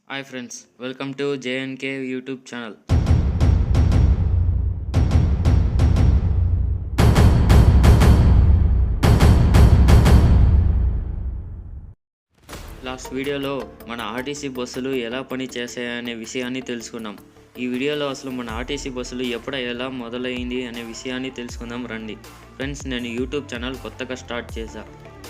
Hi friends, welcome to J&K YouTube channel. Last వీడియోలో మన RTC బస్సులు ఎలా పని చేస్తాయనే విషయాన్ని తెలుసుకున్నాం. ఈ వీడియోలో అసలు మన ఆర్టీసీ బస్సులు ఎప్పుడు ఎలా మొదలైంది అనే విషయాన్ని తెలుసుకుందాం రండి. ఫ్రెండ్స్, నేను యూట్యూబ్ ఛానల్ కొత్తగా స్టార్ట్ చేశా.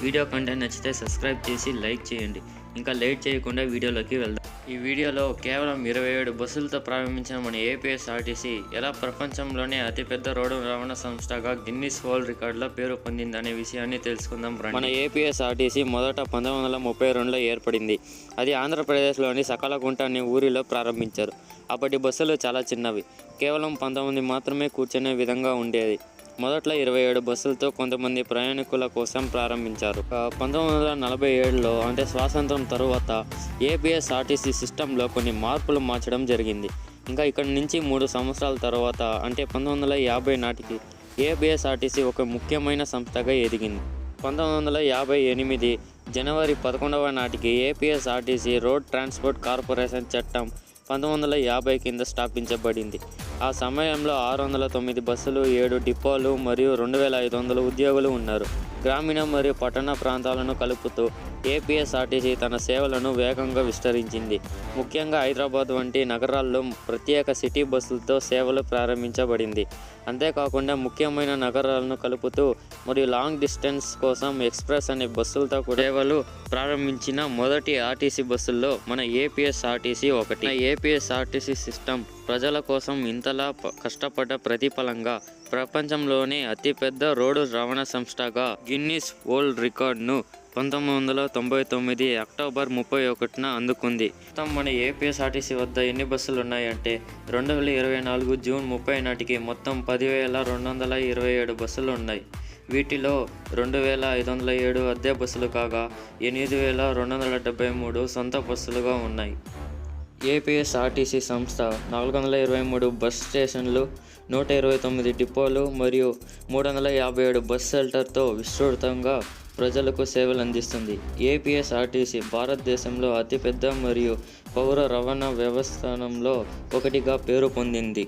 వీడియో కంటెంట్ నచ్చితే సబ్స్క్రైబ్ చేసి లైక్ చేయండి. ఇంకా లేట్ చేయకుండా వీడియోలోకి వెళ్దాం. ఈ వీడియోలో కేవలం 27 బస్సులతో ప్రారంభించిన మన ఏపీఎస్ఆర్టీసీ ఎలా ప్రపంచంలోనే అతిపెద్ద రోడ్డు రవాణా సంస్థగా గిన్నిస్ వరల్డ్ రికార్డులో పేరు పొందిందనే విషయాన్ని తెలుసుకుందాం. మన ఏపీఎస్ఆర్టీసీ మొదట 1932లో ఏర్పడింది. అది ఆంధ్రప్రదేశ్లోని సకలగుంట అనే ఊరిలో ప్రారంభించారు. అప్పటి బస్సులు చాలా చిన్నవి, కేవలం 19 మాత్రమే కూర్చునే విధంగా ఉండేది. మొదట్లో 27 బస్సులతో కొంతమంది ప్రయాణికుల కోసం ప్రారంభించారు. 1947లో అంటే స్వాతంత్రం తరువాత ఏపీఎస్ఆర్టీసీ సిస్టంలో కొన్ని మార్పులు మార్చడం జరిగింది. ఇంకా ఇక్కడి నుంచి 3 సంవత్సరాల తర్వాత అంటే 1950 నాటికి ఏపీఎస్ఆర్టీసీ ఒక ముఖ్యమైన సంస్థగా ఎదిగింది. 1958 జనవరి 11వ నాటికి ఏపీఎస్ఆర్టీసీ రోడ్ ట్రాన్స్పోర్ట్ కార్పొరేషన్ చట్టం 1950 కింద స్థాపించబడింది. ఆ సమయంలో 609 బస్సులు, 7 డిపోలు మరియు 2500 ఉద్యోగులు ఉన్నారు. గ్రామీణ మరియు పట్టణ ప్రాంతాలను కలుపుతూ ఏపీఎస్ఆర్టీసీ తన సేవలను వేగంగా విస్తరించింది. ముఖ్యంగా హైదరాబాద్ వంటి నగరాల్లో ప్రత్యేక సిటీ బస్సులతో సేవలు ప్రారంభించబడింది. అంతేకాకుండా ముఖ్యమైన నగరాలను కలుపుతూ మరియు లాంగ్ డిస్టెన్స్ కోసం ఎక్స్ప్రెస్ అనే బస్సులతో కూడా సేవలు ప్రారంభించిన మొదటి ఆర్టీసీ బస్సుల్లో మన ఏపీఎస్ఆర్టీసీ ఒకటి. ఏపీఎస్ఆర్టీసీ సిస్టమ్ ప్రజల కోసం ఇంతలా కష్టపడ్డ ప్రతిఫలంగా ప్రపంచంలోనే అతిపెద్ద రోడ్డు రవాణా సంస్థగా గిన్నిస్ వరల్డ్ రికార్డును 1999 అక్టోబర్ 31న అందుకుంది. మొత్తం మన ఏపీఎస్ఆర్టీసీ వద్ద ఎన్ని బస్సులు ఉన్నాయంటే 2024 జూన్ 30 నాటికి మొత్తం 10,227 బస్సులు ఉన్నాయి. వీటిలో 2,507 అద్దె బస్సులు కాగా 8,273 సొంత బస్సులుగా ఉన్నాయి. ఏపీఎస్ఆర్టీసీ సంస్థ 423 బస్ స్టేషన్లు, 129 డిపోలు మరియు 357 బస్ షెల్టర్తో విస్తృతంగా ప్రజలకు సేవలు అందిస్తుంది. ఏపీఎస్ఆర్టీసీ భారతదేశంలో అతిపెద్ద మరియు పౌర రవాణా వ్యవస్థలో ఒకటిగా పేరు పొందింది.